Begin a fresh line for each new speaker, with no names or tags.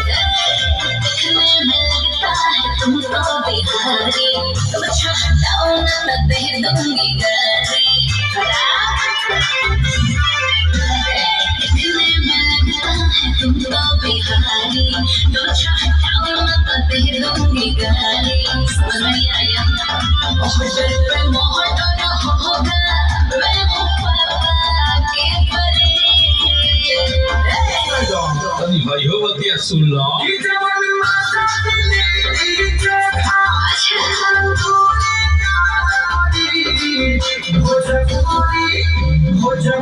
देखने में लगता है तुम तो बिहारी, तुम चाहता हो ना तो दे दूंगी गारी। देखने में लगता है तुम तो बिहारी, तुम चाहता हो ना तो दे दूंगी गारी। समझ नहीं आया? मोहब्बत पे मोहब्बत होगा, मैं हूँ पापा के परे।
Tani भाई हो बतिया सुन लो
अच्छा